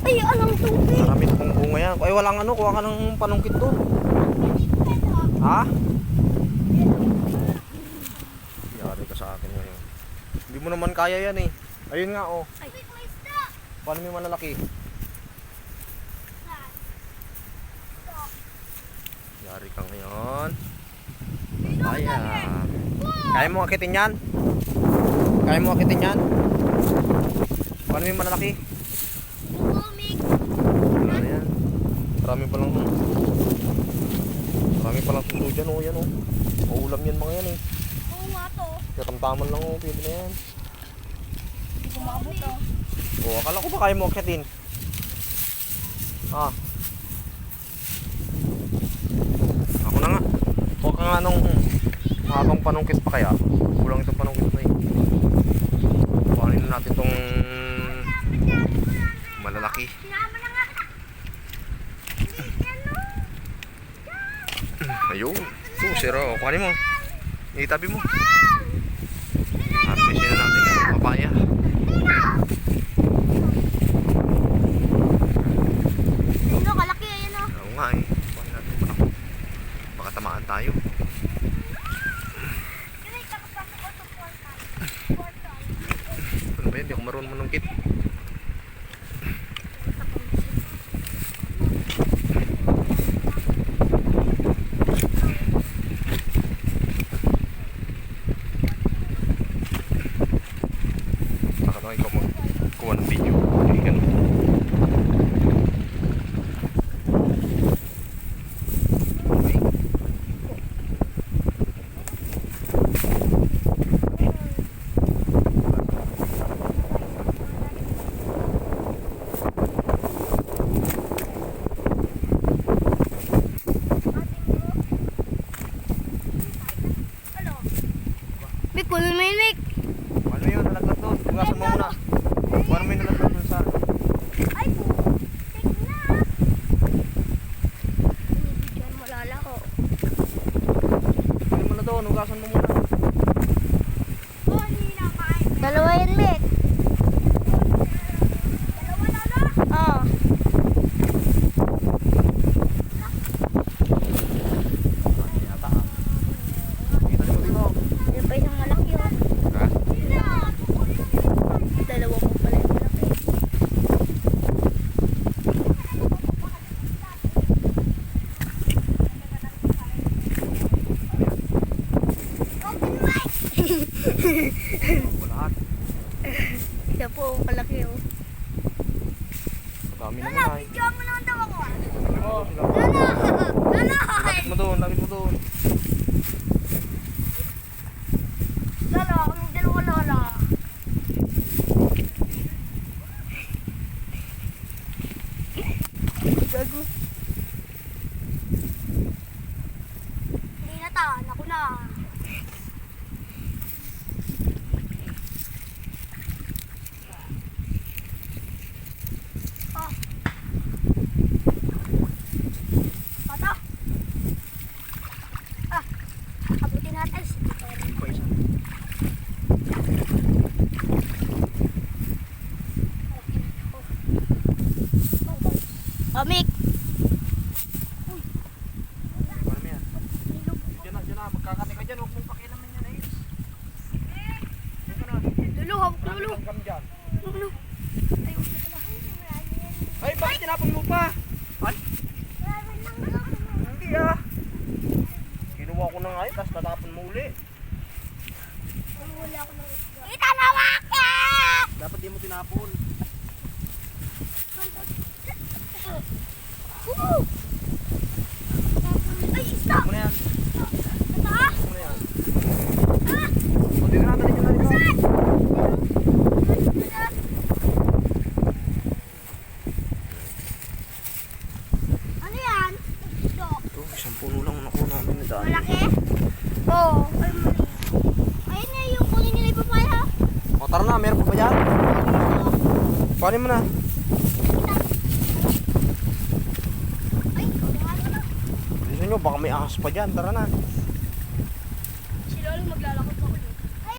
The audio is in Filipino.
Ay, anong tubig? Marami pong bunga yan. Ay, walang ano, kuha ka ng panungkit doon. Ha? Yari ka sa akin ngayon. Hindi mo naman kaya yan eh. Ayun nga oh. Ay, may isda. Paano may malalaki? Yari ka ngayon. Kaya. Kaya mo akitin yan? Kaya mo akitin yan? Paano may malalaki? Bumig. Ano yan? Marami palang tulo dyan oh. Yan oh. Maulam yan mga yan eh. Oo nga to. Katamtaman lang oh. Pwede na yan. Hindi ko maabot oh. Oh, akala ko ba kaya mo akitin? Ah. Ako na nga. Huwag ka nga nung mahabang panungkit pa kaya. Kulang itong panungkit na eh. Kuhanin na natin itong malalaki. Sinama na nga kita. Ayun. Ito, sira. O, kuhanin mo. Itabi mo. Harvestin na natin itong papaya. Ano, kalaki ayan oh. Oo nga eh. Kuhanin natin ito. Baka tamaan tayo. Ano ba yan? Hindi ako marunong manungkit. Baka na ikaw magkuha ng video. Hindi ka naman. Mik, kunin mo yun, Mik. Ano yun? Nalaglag doon. Tugasan mo muna. Paano may nalaglag doon sa... Ay, putik na. Binibigyan mo lalako. Paano mo na doon? Tugasan mo muna. Oh, hindi na kain. Dalawa yan, Mik. Dalawa na na? Oo. Ay, yata ah. Kita mo dito. Yan pa isang malaki oh. Ha? Dalawa mo pala yung malaki. Lahat. Siya po, kalaki oh. Madami naman ay. Bigyan mo naman daw ako ah. Oh, Lala! lapit mo doon, lapit mo doon. Lala, kami dalawa lala. Gago. Hindi na taan, ako na. Ah. Bata. Ah, abutin natin. Pa isa. Oh, Mick. Paano mo yan? Diyan na. Magkakati ka dyan. Huwag mong pakialaman yan eh. Diyan ka na. Lulu, hawak Marami lulu. kang cam dyan. Lulu. Ay, bakit tinapon mo pa? Ay, hindi ah. Kinuha ko na nga yun, tapos natapon mo uli. Itanawak ka! Dapat di mo tinapon. Ay, isda! Ano na yan? Ito ah! Ano na yan? Kunti na natin yung nalito. Ano yan? Ito. Ito, isang puno lang nakuha namin na daan. Malaki? Oo. Ay, mali. Ayun na yung kunin nila yung papaya. O tara na, meron pa ba dyan? Kuhanin mo na. Ay, ikaw na nga na. Bilisan nyo, baka may ahas pa dyan. Tara na.